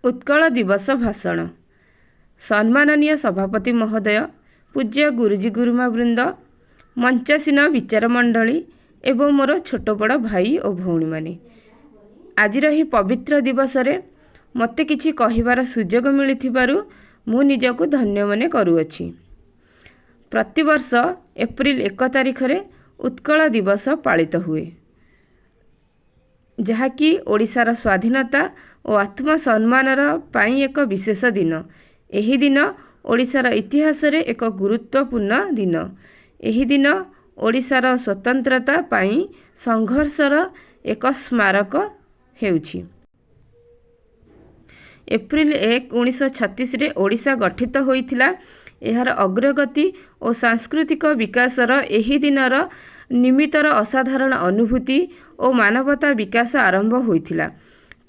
उत्कल दिवस भाषण। सम्माननीय सभापति महोदय, पूज्य गुरुजी गुरुमा वृंद, मंचासीन विचार मंडली एवं मोर छोट बड़ भाई और भौणी माने, आज ही पवित्र दिवस रे मते किछि कहिबार सुजोग मिलिथिबारु मु निजको धन्य मने करूअछि। प्रतिवर्ष एप्रिल 1 तारिख रे उत्कल दिवस पालित हुए, जहाँकि ओडिशार स्वाधीनता और आत्मसम्मानर पाई एक विशेष दिन। एही दिन ओडिशार इतिहास रे एक गुरुत्वपूर्ण दिन। एही दिन ओडिशार स्वतंत्रता पाई संघर्षर एक स्मारक हेउछि। एप्रिल 1, 1936 रे ओडिशा गठित होइथिला। एहार अग्रगति और सांस्कृतिक विकासर एही दिनर निमित्तर असाधारण अनुभूति और मानवता विकास आरंभ होइथिला।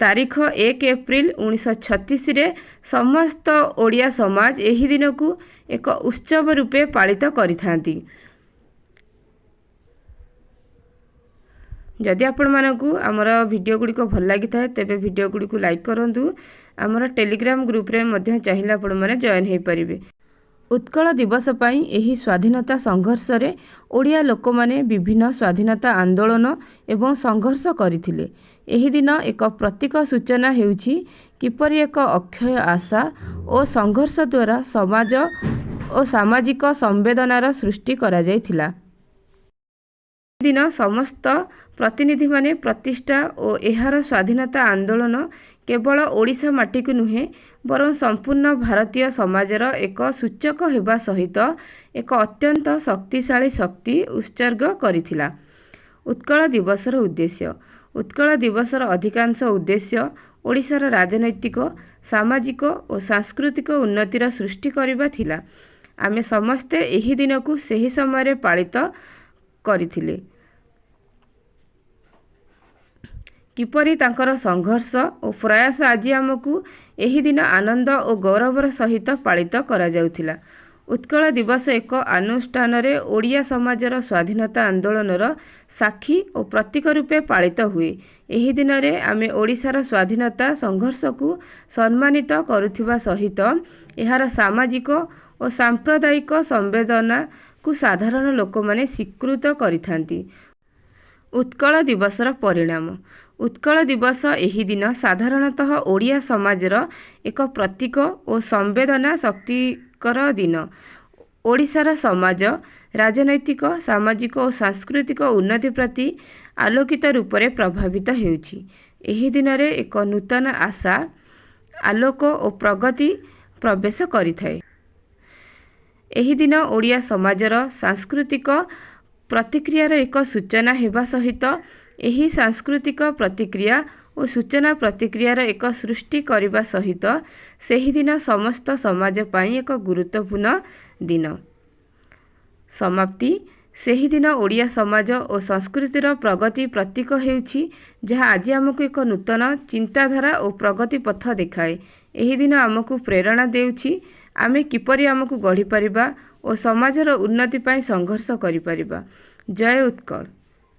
तारीख 1 एप्रिल 1936 रे समस्त ओडिया समाज एही दिन को एक उत्सव रूपे पालित करिथांती। जदि आपण मानकु आमर वीडियो गुडी को भल लागि थाए तेबे वीडियो गुडी को लाइक करंतु। आमर टेलीग्राम ग्रुप रे मध्य चाहिला आपण माने जॉइन हे परिबे। उत्कल दिवस पाई एही स्वाधीनता संघर्ष रे ओडिया लोक माने विभिन्न स्वाधीनता आंदोलन एवं संघर्ष करथिले। एही दिन एक प्रतीक सूचना हेउछि किपरि एक अक्षय आशा और संघर्ष द्वारा समाज और सामाजिक संवेदनार सृष्टि करा जायथिला। दिन समस्त प्रतिनिधि माने प्रतिष्ठा और एहार स्वाधीनता आंदोलन केवल ओडिशा माटी को नुहे बरं संपूर्ण भारतीय समाजर एक सूचक हेबा सहित एक अत्यंत शक्तिशाली शक्ति उत्सर्ग करिथिला। उत्कल दिवसर उद्देश्य। उत्कल दिवसर अधिकांश उद्देश्य ओडिशार राजनैतिक, सामाजिक और सांस्कृतिक उन्नतिर सृष्टि करिबा थिला। आमे समस्ते एही दिन को सही समय पालित करिथिले। किपरि तांकर संघर्ष और प्रयास आज आमको एही दिन आनंद और गौरवर सहित पालित करा जाउथिला। उत्कल दिवस एक अनुष्ठान रे ओडिया समाजर स्वाधीनता आंदोलनर साक्षी और प्रतीक रूपे पालित हुए। एही दिन रे आमे ओडिशार स्वाधीनता संघर्ष को सम्मानित करुथिबा सहित एहार सामाजिक और सांप्रदायिक संवेदना को साधारण लोक माने स्वीकृत करिथांती। उत्कल दिवसर परिणाम। उत्कल दिवस एही दिन साधारणतः ओडिया समाजर एक प्रतीक और संवेदना शक्तिकर दिन। ओडिशार समाज राजनैतिक, सामाजिक और सांस्कृतिक उन्नति प्रति आलोकित रूप से प्रभावित हेउछि। एही दिन रे एक नूतन आशा, आलोक और प्रगति प्रवेश करिथाए। एही दिन ओडिया समाजर सांस्कृतिक प्रतिक्रियार एक सूचना हेबा सहित एही सांस्कृतिक प्रतिक्रिया और सूचना प्रतिक्रियार एक सृष्टि करिबा सहित सेही दिन समस्त समाज पाई एक गुरुत्वपूर्ण दिन। समाप्ति। सेही दिन ओडिया समाज और संस्कृतिर प्रगति प्रतीक हेउछि, जहाँ आज आमको एक नूतन चिंताधारा और प्रगति पथ देखाए। एही दिन आमको प्रेरणा देउछि आमे किपरि आमको गढ़ी परिबा और समाजर उन्नति पाई संघर्ष करि परिबा। जय उत्कल।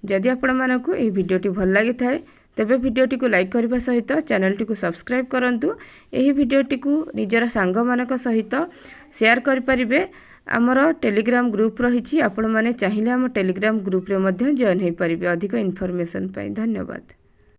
जदि आपण मानकु एही वीडियोटी भल लागि थाए तेबे वीडियोटी को लाइक करबा सहित चैनलटी को सब्सक्राइब करंतु। एही वीडियोटी को निजर सांग मानक सहित शेयर करि परिबे। आमर टेलीग्राम ग्रुप रहिछि, आपण माने चाहिले आम टेलीग्राम ग्रुप रे मध्य जॉइन हे परिबे अधिक इन्फॉर्मेशन पाई। धन्यवाद।